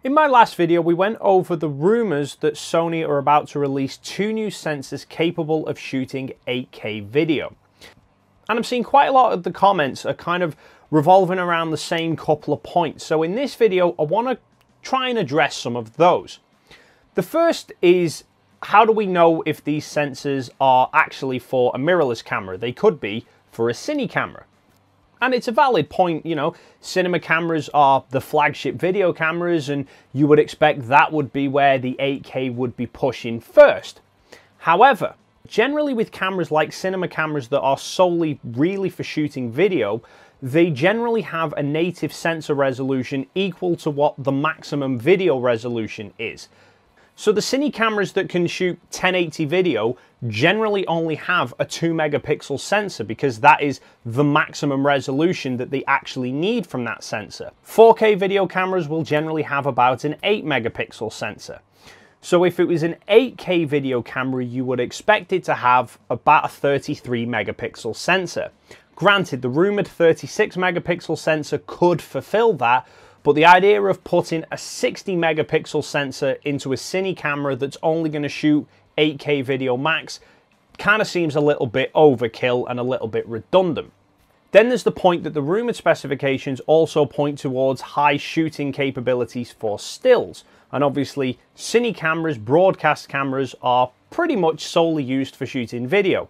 In my last video, we went over the rumors that Sony are about to release two new sensors capable of shooting 8K video. And I'm seeing quite a lot of the comments are kind of revolving around the same couple of points. So in this video, I want to try and address some of those. The first is, how do we know if these sensors are actually for a mirrorless camera? They could be for a cine camera. And it's a valid point, you know, cinema cameras are the flagship video cameras, and you would expect that would be where the 8K would be pushing first. However, generally with cameras like cinema cameras that are solely really for shooting video, they generally have a native sensor resolution equal to what the maximum video resolution is. So the cine cameras that can shoot 1080 video generally only have a 2 megapixel sensor because that is the maximum resolution that they actually need from that sensor. 4K video cameras will generally have about an 8 megapixel sensor. So if it was an 8K video camera, you would expect it to have about a 33 megapixel sensor. Granted, the rumored 36 megapixel sensor could fulfill that, but the idea of putting a 60 megapixel sensor into a cine camera that's only going to shoot 8K video max kind of seems a little bit overkill and a little bit redundant. Then there's the point that the rumored specifications also point towards high shooting capabilities for stills. And obviously, cine cameras, broadcast cameras are pretty much solely used for shooting video.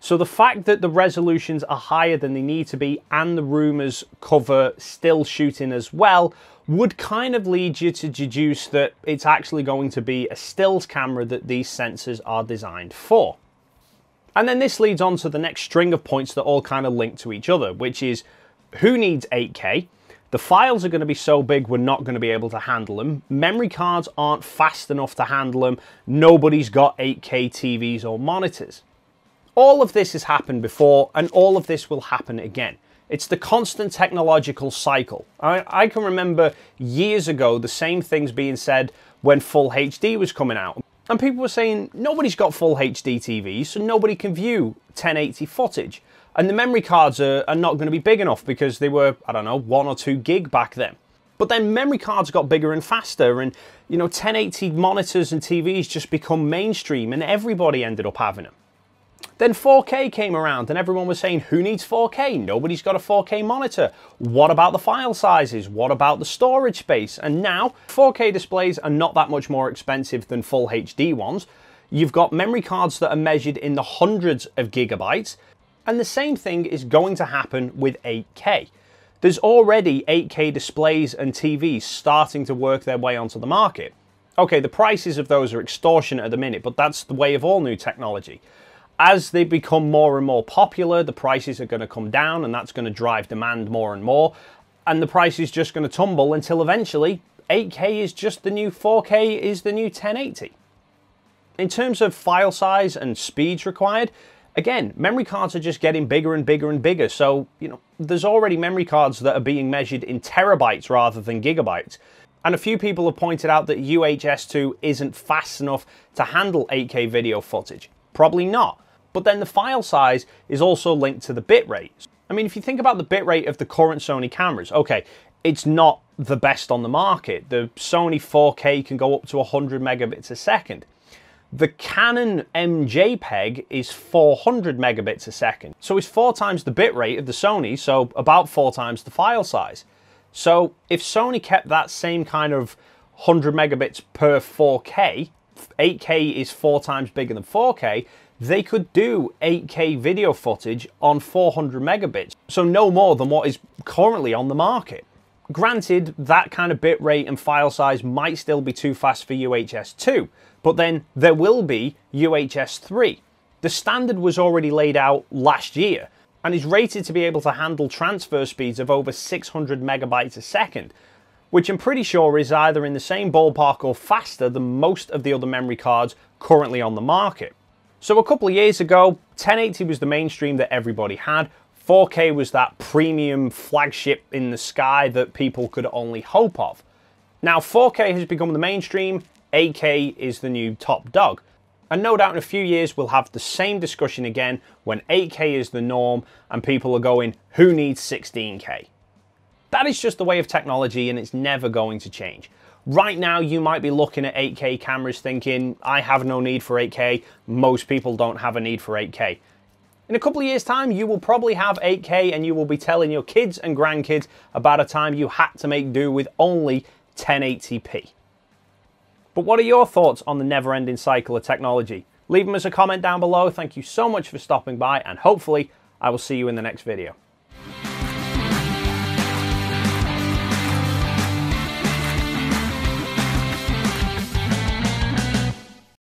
So the fact that the resolutions are higher than they need to be and the rumors cover still shooting as well would kind of lead you to deduce that it's actually going to be a stills camera that these sensors are designed for. And then this leads on to the next string of points that all kind of link to each other, which is who needs 8K? The files are going to be so big we're not going to be able to handle them. Memory cards aren't fast enough to handle them. Nobody's got 8K TVs or monitors. All of this has happened before, and all of this will happen again. It's the constant technological cycle. I can remember years ago the same things being said when Full HD was coming out. And people were saying, nobody's got Full HD TVs, so nobody can view 1080 footage. And the memory cards are not going to be big enough because they were, I don't know, 1 or 2 gig back then. But then memory cards got bigger and faster, and, you know, 1080 monitors and TVs just become mainstream, and everybody ended up having them. Then 4K came around and everyone was saying, who needs 4K? Nobody's got a 4K monitor. What about the file sizes? What about the storage space? And now 4K displays are not that much more expensive than Full HD ones. You've got memory cards that are measured in the hundreds of gigabytes. And the same thing is going to happen with 8K. There's already 8K displays and TVs starting to work their way onto the market. Okay, the prices of those are extortionate at the minute, but that's the way of all new technology. As they become more and more popular, the prices are going to come down, and that's going to drive demand more and more. And the price is just going to tumble until eventually 8K is just the new 4K is the new 1080. In terms of file size and speeds required, again, memory cards are just getting bigger and bigger and bigger. So, you know, there's already memory cards that are being measured in terabytes rather than gigabytes. And a few people have pointed out that UHS-2 isn't fast enough to handle 8K video footage. Probably not. But then the file size is also linked to the bitrate. I mean, if you think about the bitrate of the current Sony cameras, okay, it's not the best on the market. The Sony 4K can go up to 100 megabits a second. The Canon MJPEG is 400 megabits a second. So it's 4 times the bitrate of the Sony, so about 4 times the file size. So if Sony kept that same kind of 100 megabits per 4K, 8K is 4 times bigger than 4K, they could do 8K video footage on 400 megabits, so no more than what is currently on the market. Granted, that kind of bitrate and file size might still be too fast for UHS-2, but then there will be UHS-3. The standard was already laid out last year and is rated to be able to handle transfer speeds of over 600 megabytes a second, which I'm pretty sure is either in the same ballpark or faster than most of the other memory cards currently on the market. So a couple of years ago, 1080 was the mainstream that everybody had. 4K was that premium flagship in the sky that people could only hope of. Now 4K has become the mainstream, 8K is the new top dog. And no doubt in a few years we'll have the same discussion again when 8K is the norm and people are going, who needs 16K? That is just the way of technology, and it's never going to change. Right now, you might be looking at 8K cameras thinking, I have no need for 8K. Most people don't have a need for 8K. In a couple of years' time, you will probably have 8K and you will be telling your kids and grandkids about a time you had to make do with only 1080p. But what are your thoughts on the never-ending cycle of technology? Leave them as a comment down below. Thank you so much for stopping by, and hopefully I will see you in the next video.